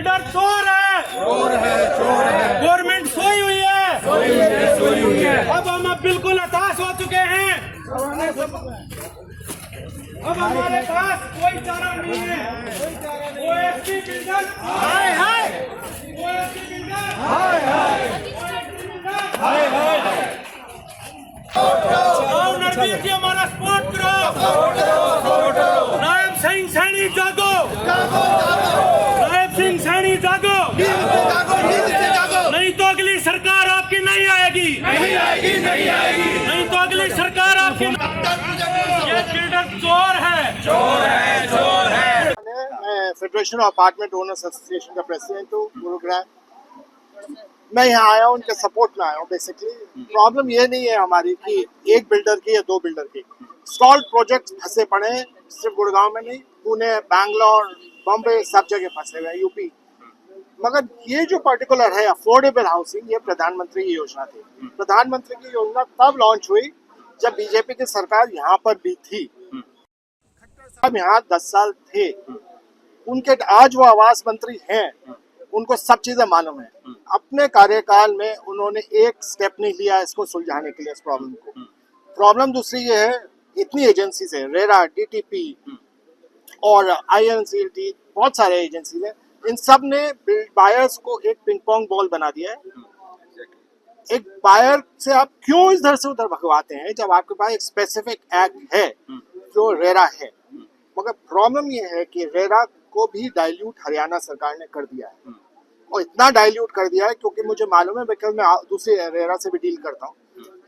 Builder चोर है, चोर है। गवर्नमेंट सोई हुई है। अब हम बिल्कुल हताश हो चुके हैं। अब हमारे पास कोई चारा नहीं है। ओएसपी बिल्डर हाय हाय, ओएसपी बिल्डर हाय हाय, ओएसपी बिल्डर हाय हाय। नरवीर जी हमारा सपोर्ट करो। नायब सिंह सैनी जागो, नायब सिंह सैनी जागो, नहीं तो अगली सरकार आपकी नहीं आएगी, नहीं तो अगली सरकार आपकी। ये बिल्डर चोर है। मैं federation of apartment owners association का प्रेसिडेंट हूँ गुरुग्राम। मैं यहाँ आया हूँ उनके सपोर्ट में आया हूँ। बेसिकली प्रॉब्लम ये नहीं है हमारी कि एक बिल्डर की या दो बिल्डर की। स्टॉल्ड प्रोजेक्ट्स फंसे पड़े हैं, सिर्फ गुड़गांव में नहीं, पुणे, बैंगलोर, बॉम्बे, सब जगह फंसे हुए हैं, यूपी। मगर ये जो पर्टिकुलर है अफोर्डेबल हाउसिंग, ये प्रधानमंत्री की योजना थी। प्रधानमंत्री की योजना तब लॉन्च हुई जब बीजेपी की सरकार यहाँ पर भी थी। अब यहाँ 10 साल थे उनके, आज वो आवास मंत्री हैं, उनको सब चीजें मालूम है। अपने कार्यकाल में उन्होंने एक स्टेप नहीं लिया इसको सुलझाने के लिए, इस प्रॉब्लम को। प्रॉब्लम दूसरी ये है, इतनी एजेंसीज है, रेरा, डीटीपी और आईएनसीएलटी, बहुत सारे एजेंसीज हैं, इन सब ने बायर्स को एक पिंग पोंग बॉल बना दिया है। एक बायर से आप क्यों इधर से उधर भगवाते हैं जब आपके पास एक स्पेसिफिक एक्ट है जो रेरा है। मगर प्रॉब्लम ये है कि रेरा को भी डाइल्यूट हरियाणा सरकार ने कर दिया है, और इतना डाइल्यूट कर दिया है क्योंकि मुझे मालूम है, बिकॉज मैं दूसरे रेरा से भी डील करता हूँ।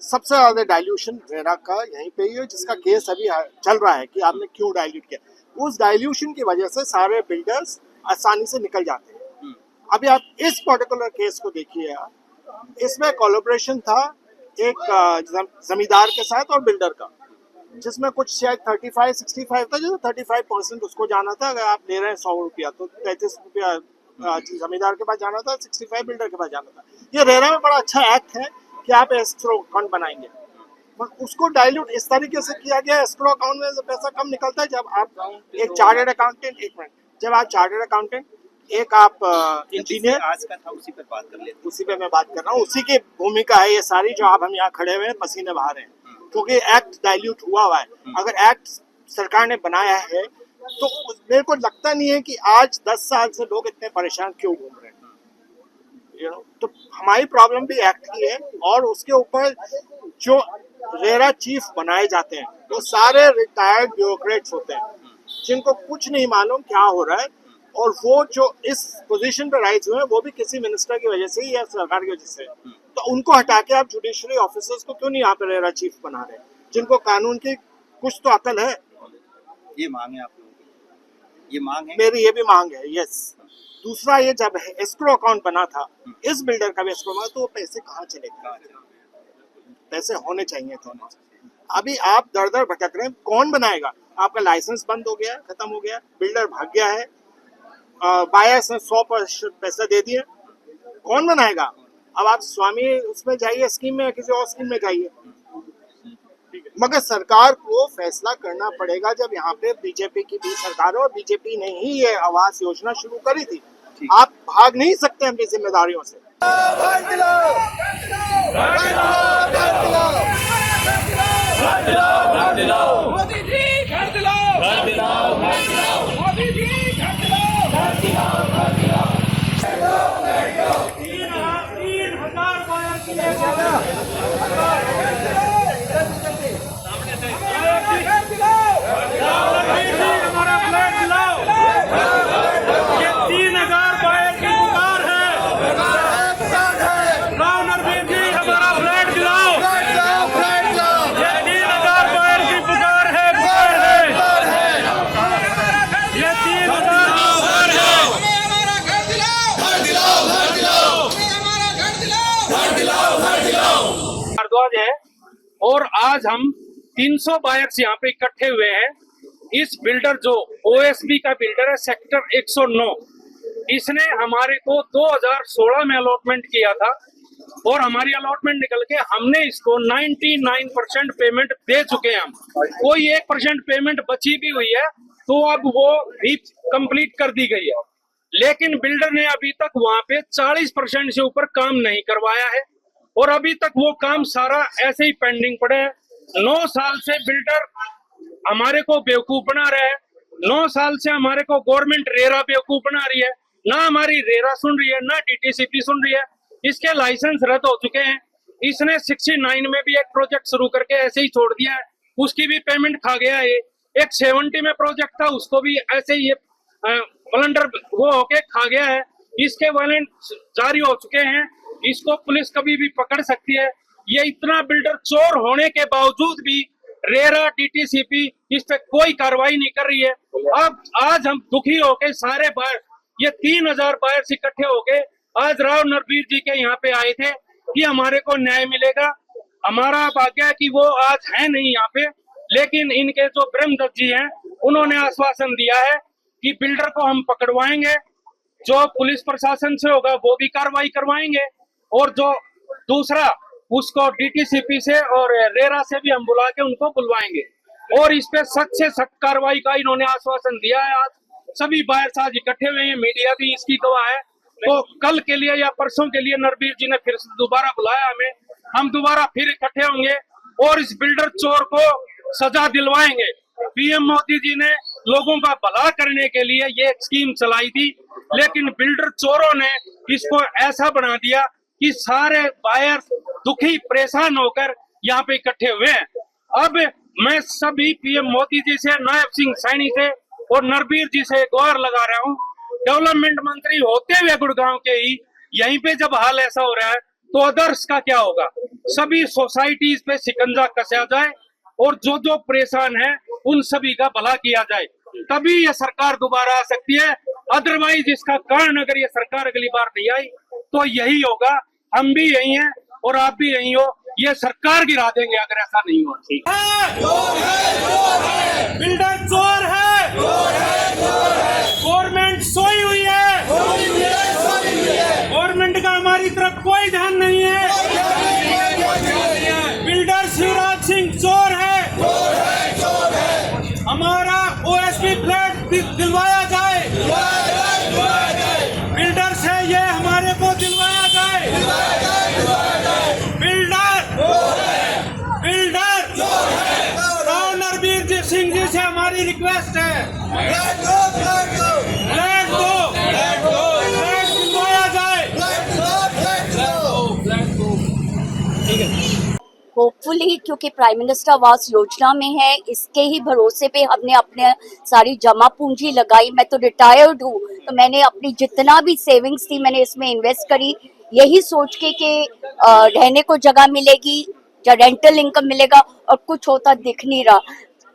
सबसे ज्यादा डाइल्यूशन रेरा का यहीं पे ही है, जिसका केस अभी चल रहा है कि आपने क्यों डाइल्यूट किया। उस डाइल्यूशन की वजह से सारे बिल्डर्स आसानी से निकल जाते हैं। अभी आप इस पर्टिकुलर केस को देखिए, इसमें कोलैबोरेशन था एक जमींदार के साथ और बिल्डर का, जिसमें कुछ शायद 35-65 था, जो 35% उसको जाना था। अगर आप ले रहे हैं 100 रुपया तो 33 रुपया जमींदार के पास जाना था, 65 बिल्डर के पास जाना था। ये रेरा में बड़ा अच्छा एक्ट है कि आप एस्क्रो अकाउंट बनाएंगे, पर उसको डाइल्यूट इस तरीके से किया गया। एस्क्रो अकाउंट में पैसा कम निकलता है जब आप एक चार्टर्ड अकाउंटेंट, एक मिनट, जब आप चार्टर्ड अकाउंटेंट, एक आप इंजीनियर, आज का था उसी पर बात कर लेते। उसी पे मैं बात कर रहा हूँ, उसी की भूमिका है ये सारी, जो आप हम यहाँ खड़े हुए हैं पसीने बहा रहे हैं, क्योंकि एक्ट डाइल्यूट हुआ है। अगर एक्ट सरकार ने बनाया है तो मेरे को लगता नहीं है कि आज 10 साल से लोग इतने परेशान क्यों घूम रहे हैं। तो हमारी प्रॉब्लम भी एक्ट की है, और उसके ऊपर जो रेरा चीफ बनाए जाते हैं वो सारे रिटायर्ड ब्यूरोक्रेट्स होते हैं, जिनको कुछ नहीं मालूम क्या हो रहा है, और वो जो इस पोजीशन पर राइज हुए हैं वो भी किसी मिनिस्टर की वजह से या सरकार की वजह से। तो उनको हटा के आप जुडिशरी ऑफिसर्स को क्यों नहीं यहाँ पे रेरा चीफ बना रहे, जिनको कानून की कुछ तो अकल है। ये मांग है आप लोगों की, ये मांग है मेरी, ये भी मांग है। यस। दूसरा, ये जब एस्क्रो अकाउंट बना था, इस बिल्डर का भी एस्क्रो बना, तो वो पैसे कहाँ चले गए? पैसे होने चाहिए थे। अभी आप दर दर भटक रहे हैं, कौन बनाएगा? आपका लाइसेंस बंद हो गया, खत्म हो गया, बिल्डर भाग गया है, बायर्स ने 100% पैसा दे दिए, कौन बनाएगा? अब आप स्वामी उसमें जाइए, स्कीम में, किसी और स्कीम में जाइए। मगर सरकार को फैसला करना पड़ेगा। जब यहाँ पे बीजेपी की भी सरकार है, और बीजेपी ने ही ये आवास योजना शुरू करी थी, आप भाग नहीं सकते अपनी जिम्मेदारियों से। मोदी जी घर दिलाओ, घर दिलाओ, घर दिलाओ, मोदी जी घर दिलाओ, घर दिलाओ, घर दिलाओ। 3,000 बायर के लिए घर दिलाओ, हमारा फ्लैट दिलाओ। ये 3,000 बायर की पुकार है। राव नरवीर जी हमारा फ्लैट दिलाओ। ये 3,000 बायर की पुकार है, ये 3,000 पुकार है। हमारा घर दिलाओ, घर दिलाओ, घर दिलाओ, हमारा घर दिलाओ, घर दिलाओ, घर दिलाओ। भारद्वाज है, और आज हम 300 बायर्स यहाँ पे इकट्ठे हुए हैं। इस बिल्डर जो ओएसबी का बिल्डर है, सेक्टर 109, इसने हमारे को 2016 में अलॉटमेंट किया था, और हमारी अलॉटमेंट निकल के हमने इसको 99% पेमेंट दे चुके हैं। हम कोई 1% पेमेंट बची भी हुई है तो अब वो भी कंप्लीट कर दी गई है। लेकिन बिल्डर ने अभी तक वहां पे 40% से ऊपर काम नहीं करवाया है और अभी तक वो काम सारा ऐसे ही पेंडिंग पड़े है। 9 साल से बिल्डर हमारे को बेवकूफ बना रहा है। 9 साल से हमारे को गवर्नमेंट रेरा बेवकूफ बना रही है। ना हमारी रेरा सुन रही है, ना डीटीसीपी सुन रही है। इसके लाइसेंस रद्द हो चुके हैं। इसने 69 में भी एक प्रोजेक्ट शुरू करके ऐसे ही छोड़ दिया है, उसकी भी पेमेंट खा गया है। एक 70 में प्रोजेक्ट था, उसको भी ऐसे ही ब्लंडर वो होके खा गया है। इसके वारंट जारी हो चुके हैं, इसको पुलिस कभी भी पकड़ सकती है। ये इतना बिल्डर चोर होने के बावजूद भी रेरा डीटीसीपी इस पे कोई कार्रवाई नहीं कर रही है। अब आज हम दुखी होके सारे बायर, ये 3000 बायर्स इकट्ठे होके आज राव नरबीर जी के यहाँ पे आए थे कि हमारे को न्याय मिलेगा। हमारा भाग्य है कि वो आज है नहीं यहाँ पे, लेकिन इनके जो ब्रह्मदत्त जी हैं उन्होंने आश्वासन दिया है कि बिल्डर को हम पकड़वाएंगे, जो पुलिस प्रशासन से होगा वो भी कार्रवाई करवाएंगे और जो दूसरा उसको डीटीसीपी से और रेरा से भी हम बुला के उनको बुलवाएंगे और इस पे सख्त से सख्त कार्रवाई का इन्होंने आश्वासन दिया है। आज सभी बायर्स आज इकट्ठे हुए हैं, मीडिया भी इसकी गवाह है। तो कल के लिए या परसों के लिए नरबीर जी ने फिर से दोबारा बुलाया हमें, हम दोबारा फिर इकट्ठे होंगे और इस बिल्डर चोर को सजा दिलवाएंगे। पीएम मोदी जी ने लोगों का भला करने के लिए ये स्कीम चलाई थी, लेकिन बिल्डर चोरों ने इसको ऐसा बना दिया कि सारे बायर दुखी परेशान होकर यहाँ पे इकट्ठे हुए हैं। अब मैं सभी पीएम मोदी जी से, नायब सिंह सैनी से और नरबीर जी से गुहार लगा रहा हूँ, डेवलपमेंट मंत्री होते हुए गुड़गांव के ही यहीं पे जब हाल ऐसा हो रहा है तो अदर्स का क्या होगा। सभी सोसाइटीज पे शिकंजा कसा जाए और जो जो परेशान है उन सभी का भला किया जाए, तभी ये सरकार दोबारा आ सकती है। अदरवाइज इसका कारण अगर ये सरकार अगली बार नहीं आई तो यही होगा, हम भी यही हैं और आप भी यही हो, ये सरकार गिरा देंगे अगर ऐसा नहीं हुआ। ठीक बिल्डर चोर है, गवर्नमेंट सोई हुई है, गवर्नमेंट का हमारी तरफ कोई ध्यान नहीं है। बिल्डर शिवराज सिंह चोर है, हमारा ओएसपी फ्लैट दिलवाया जाए, बिल्डर से ये हमारे को दिलवाया जाए। बिल्डर राव नरबीर सिंह जी से हमारी रिक्वेस्ट है, फ्लैट दिलवाया जाए। होपफुली क्योंकि प्राइम मिनिस्टर आवास योजना में है, इसके ही भरोसे पे हमने अपने सारी जमा पूंजी लगाई। मैं तो रिटायर्ड हूँ, तो मैंने अपनी जितना भी सेविंग्स थी मैंने इसमें इन्वेस्ट करी, यही सोच के कि रहने को जगह मिलेगी या रेंटल इनकम मिलेगा, और कुछ होता दिख नहीं रहा।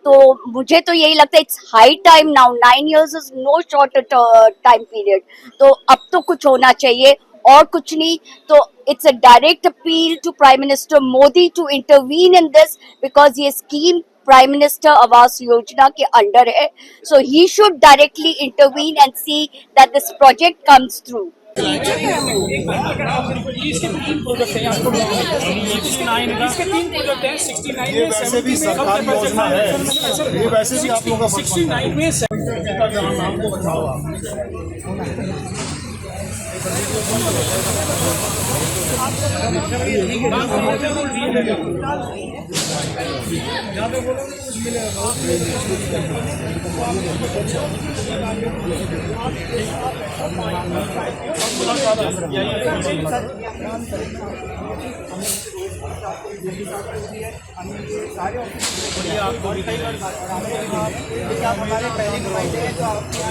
तो मुझे तो यही लगता है it's high time now, 9 years is no short time period, तो अब तो कुछ होना चाहिए और कुछ नहीं। तो it's a direct appeal to prime minister Modi to intervene in this, because ये scheme prime minister Awas Yojana के अंडर है, so he should directly intervene and see that this project comes through. ये वैसे भी सरकारी योजना है, ये वैसे भी आप लोगों का 69 में आपको बताओ।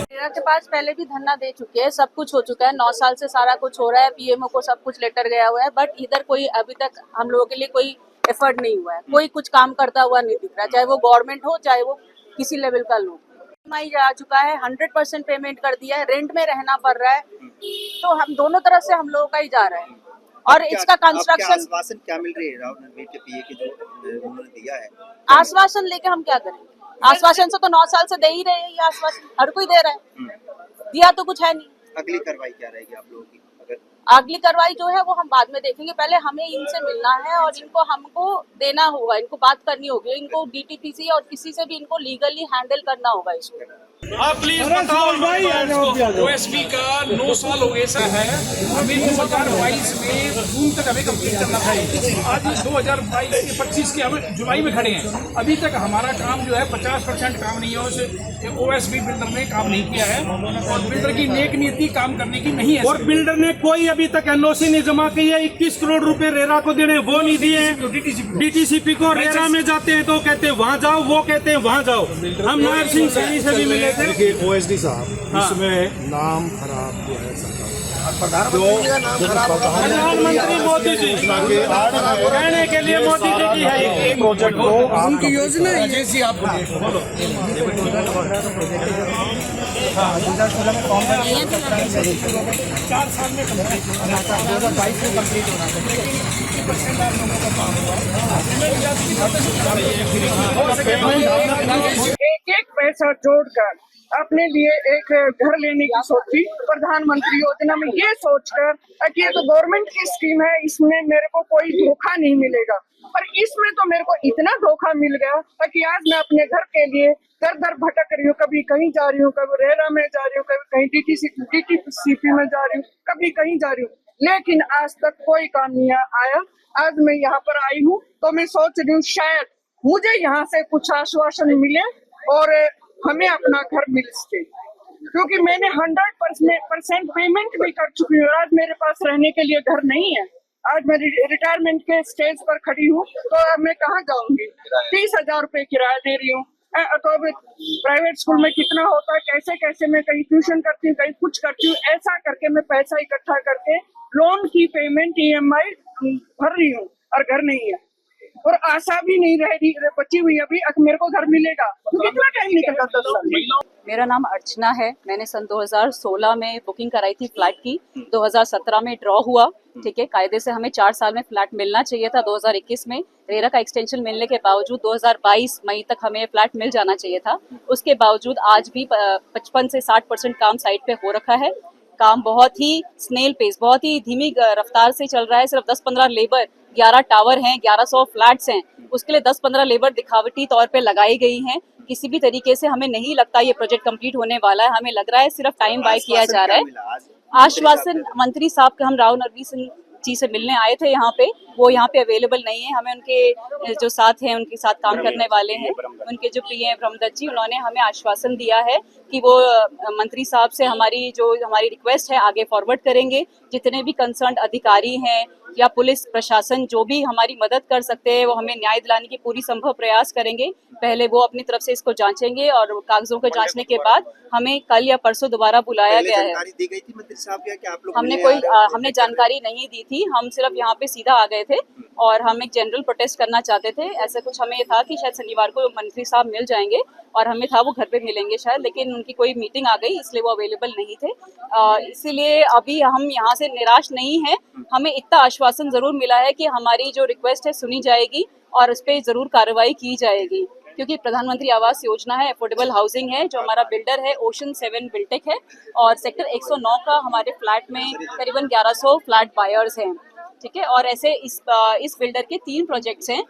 रेरा के पास पहले भी धरना दे चुके हैं, सब कुछ हो चुका है, 9 साल से सारा कुछ हो रहा है, पीएमओ को सब कुछ लेटर गया हुआ है, बट इधर कोई अभी तक हम लोगों के लिए कोई एफर्ट नहीं हुआ है, कोई कुछ काम करता हुआ नहीं दिख रहा, चाहे वो गवर्नमेंट हो चाहे वो किसी लेवल का लोग। ईएमआई जा चुका है, 100% पेमेंट कर दिया है, रेंट में रहना पड़ रहा है, तो हम दोनों तरफ से हम लोगों का ही जा रहा है। और इसका कंस्ट्रक्शन आश्वासन क्या मिल रही है राव नरबीर के पीए के जो उन्होंने दिया है? आश्वासन लेके हम क्या करेंगे? आश्वासन से तो 9 साल से दे ही रहे हैं, ये आश्वासन हर कोई दे रहा है, दिया तो कुछ है नहीं। अगली कार्रवाई क्या रहेगी आप लोगों की? अगर अगली कार्रवाई जो है वो हम बाद में देखेंगे, पहले हमें इनसे मिलना है और इनको हमको देना होगा, इनको बात करनी होगी, इनको डीटीपीसी और किसी से भी इनको लीगली हैंडल करना होगा इसको। आप प्लीज बताओ भाई। ओएसबी का 9 साल हो गए सर है, हमें 2022 में जून तक हमें कंप्लीट करना था। आज 2022 के 25 के हम जुलाई में खड़े हैं, अभी तक हमारा काम जो है 50% काम नहीं है। ओएसबी बिल्डर ने काम नहीं किया है और बिल्डर की नेक नीति काम करने की नहीं है। और बिल्डर ने कोई अभी तक एनओसी नहीं जमा की है। 21 करोड़ रुपए रेरा को देने वो नहीं दिए। डीटीसीपी को रेरा में जाते हैं तो कहते हैं वहाँ जाओ, वो कहते हैं वहाँ जाओ। हम नायब सिंह सैनी से भी मिले थे। देखिए ओएसडी साहब, इसमें नाम खराब किया है सरकार। प्रधानमंत्री मोदी जी कहने के लिए मोदी जी की है ये प्रोजेक्ट को उनकी योजना है जैसी आप एक एक पैसा जोड़कर अपने लिए एक घर लेने की सोची प्रधानमंत्री योजना में, ये सोचकर कि ये तो गवर्नमेंट की स्कीम है, इसमें मेरे को कोई धोखा नहीं मिलेगा। पर इसमें तो मेरे को इतना धोखा मिल गया कि आज मैं अपने घर के लिए दर दर भटक रही हूँ। कभी कहीं जा रही हूँ, कभी रेरा में जा रही हूँ, कभी कहीं डीटीसीपी में जा रही हूँ, कभी कहीं जा रही हूँ, लेकिन आज तक कोई काम नहीं आया। आज मैं यहाँ पर आई हूँ तो मैं सोच रही हूँ शायद मुझे यहाँ से कुछ आश्वासन मिले और हमें अपना घर मिल सके, क्योंकि मैंने 100% पेमेंट भी कर चुकी हूँ। आज मेरे पास रहने के लिए घर नहीं है। आज मैं रिटायरमेंट के स्टेज पर खड़ी हूँ, तो अब मैं कहाँ जाऊंगी? 30,000 रुपए किराया दे रही हूँ। तो अब प्राइवेट स्कूल में कितना होता है, कैसे कैसे मैं कहीं ट्यूशन करती हूँ, कहीं कुछ करती हूँ, ऐसा करके मैं पैसा इकट्ठा करके लोन की पेमेंट EMI भर रही हूँ और घर नहीं है। और आशा भी नहीं रह रही बची हुई अभी मेरे को घर मिलेगा। तो कितना टाइम निकलता 10 साल? मेरा नाम अर्चना है। मैंने सन 2016 में बुकिंग कराई थी फ्लैट की, 2017 में ड्रॉ हुआ। ठीक है, कायदे से हमें 4 साल में फ्लैट मिलना चाहिए था। 2021 में रेरा का एक्सटेंशन मिलने के बावजूद 2022 मई तक हमें फ्लैट मिल जाना चाहिए था। उसके बावजूद आज भी 55 से 60% काम साइट पे हो रखा है। काम बहुत ही स्नेल पेस, बहुत ही धीमी रफ्तार से चल रहा है। सिर्फ 10-15 लेबर, 11 टावर हैं, 1100 फ्लैट्स हैं, उसके लिए 10-15 लेबर दिखावटी तौर पे लगाई गई हैं। किसी भी तरीके से हमें नहीं लगता ये प्रोजेक्ट कंप्लीट होने वाला है। हमें लग रहा है सिर्फ टाइम बाय किया जा रहा है। आश्वासन मंत्री साहब के हम राव नरवीर सिंह जी से मिलने आए थे यहाँ पे, वो यहाँ पे अवेलेबल नहीं है। हमें उनके जो साथ हैं, उनके साथ काम करने वाले हैं, उनके जो प्रिय हैं ब्रह्मदत्त जी, उन्होंने हमें आश्वासन दिया है कि वो मंत्री साहब से हमारी रिक्वेस्ट है आगे फॉरवर्ड करेंगे। जितने भी कंसर्न अधिकारी हैं या पुलिस प्रशासन जो भी हमारी मदद कर सकते हैं, वो हमें न्याय दिलाने की पूरी संभव प्रयास करेंगे। पहले वो अपनी तरफ से इसको जांचेंगे और कागजों को जांचने के बाद हमें कल या परसों दोबारा बुलाया गया है। जानकारी दी गई थी मंत्री साहब क्या आप लोग? हमने जानकारी नहीं दी थी। हम सिर्फ यहाँ पे सीधा आ गए थे और हम एक जनरल प्रोटेस्ट करना चाहते थे। ऐसा कुछ हमें ये था कि शायद शनिवार को मंत्री साहब मिल जाएंगे और हमें था वो घर पे मिलेंगे शायद, लेकिन उनकी कोई मीटिंग आ गई इसलिए वो अवेलेबल नहीं थे। इसीलिए अभी हम यहाँ से निराश नहीं हैं। हमें इतना आश्वासन जरूर मिला है कि हमारी जो रिक्वेस्ट है सुनी जाएगी और उस पर जरूर कार्रवाई की जाएगी, क्योंकि प्रधानमंत्री आवास योजना है, अफोर्डेबल हाउसिंग है। जो हमारा बिल्डर है ओशन 7 बिल्टेक है और सेक्टर 109 का हमारे फ्लैट में करीबन 1100 फ्लैट बायर्स हैं। ठीक है, और ऐसे इस बिल्डर के 3 प्रोजेक्ट्स हैं,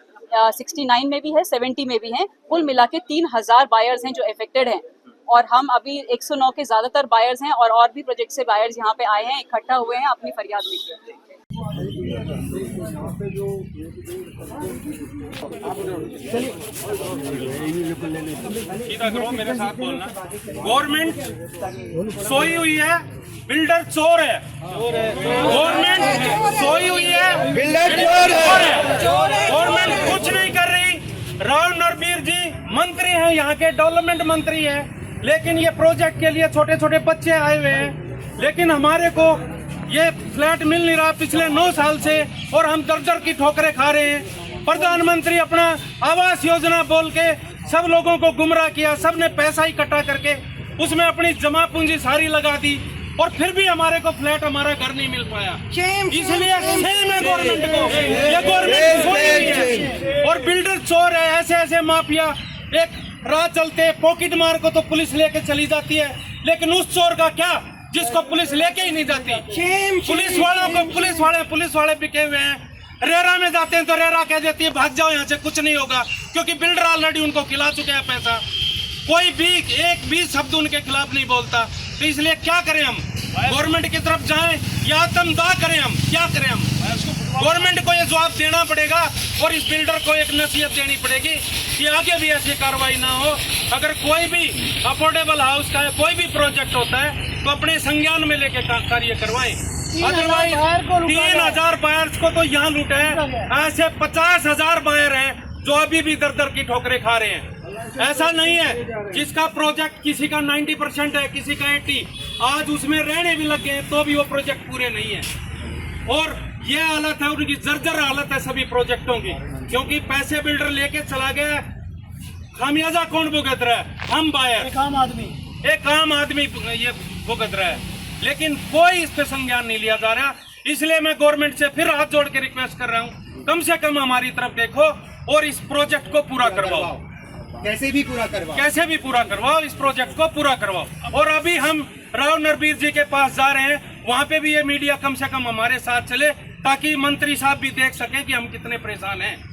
69 में भी है, 70 में भी हैं। कुल मिला के 3000 बायर्स हैं जो अफेक्टेड हैं और हम अभी 109 के ज्यादातर बायर्स हैं और भी प्रोजेक्ट से बायर्स यहाँ पे आए हैं, इकट्ठा हुए हैं अपनी फरियाद लेके। सीधा करो, मेरे साथ बोलना। गवर्नमेंट सोई हुई है, बिल्डर चोर है। गवर्नमेंट सोई हुई है, बिल्डर चोर है। गवर्नमेंट कुछ नहीं कर रही। राव नरवीर जी मंत्री हैं, यहाँ के डेवलपमेंट मंत्री हैं, लेकिन ये प्रोजेक्ट के लिए छोटे छोटे बच्चे आए हुए हैं, लेकिन हमारे को ये फ्लैट मिल नहीं रहा पिछले 9 साल से और हम दर की ठोकरें खा रहे हैं। प्रधानमंत्री अपना आवास योजना बोल के सब लोगों को गुमराह किया, सबने पैसा इकट्ठा करके उसमें अपनी जमा पूंजी सारी लगा दी और फिर भी हमारे को फ्लैट, हमारा घर नहीं मिल पाया। इसलिए सेम है गवर्नमेंट को, ये गवर्नमेंट सोई हुई है और बिल्डर चोर है। ऐसे ऐसे माफिया एक राह चलते पॉकेट मार को तो पुलिस लेके चली जाती है, लेकिन उस चोर का क्या जिसको पुलिस लेके ही नहीं जाती। पुलिस वालों को पुलिस वाले बिके हुए हैं। रेरा में जाते हैं तो रेरा कह देती है भाग जाओ यहाँ से, कुछ नहीं होगा, क्योंकि बिल्डर ऑलरेडी उनको खिला चुके हैं पैसा। कोई भी एक भी शब्द उनके खिलाफ नहीं बोलता। तो इसलिए क्या करें हम? गवर्नमेंट की तरफ जाएं या आत्मदाह करें? हम क्या करें? हम गवर्नमेंट को ये जवाब देना पड़ेगा और इस बिल्डर को एक नसीहत देनी पड़ेगी कि आगे भी ऐसी कार्रवाई ना हो। अगर कोई भी अफोर्डेबल हाउस का है, कोई भी प्रोजेक्ट होता है तो अपने संज्ञान में लेके कार्य करवाएं। अदरवाइज 3000 बायर्स को तो यहाँ लूटा है, ऐसे 50,000 बायर हैं जो अभी भी दर दर की ठोकरें खा रहे हैं। ऐसा नहीं है जिसका प्रोजेक्ट किसी का 90% है, किसी का 80, आज उसमें रहने भी लग गए तो भी वो प्रोजेक्ट पूरे नहीं है। और ये हालत है, उनकी जर्जर हालत है सभी प्रोजेक्टों की, क्योंकि पैसे बिल्डर लेके चला गया। खामियाजा कौन भुगत रहा है? हम बायर, एक आम आदमी ये भुगत रहा है, लेकिन कोई इस पे संज्ञान नहीं लिया जा रहा। इसलिए मैं गवर्नमेंट से फिर हाथ जोड़ के रिक्वेस्ट कर रहा हूँ, कम से कम हमारी तरफ देखो और इस प्रोजेक्ट को पूरा करवाओ। कैसे भी पूरा करवाओ, इस प्रोजेक्ट को पूरा करवाओ। और अभी हम राव नरबीर जी के पास जा रहे हैं, वहाँ पे भी ये मीडिया कम से कम हमारे साथ चले ताकि मंत्री साहब भी देख सके कि हम कितने परेशान हैं।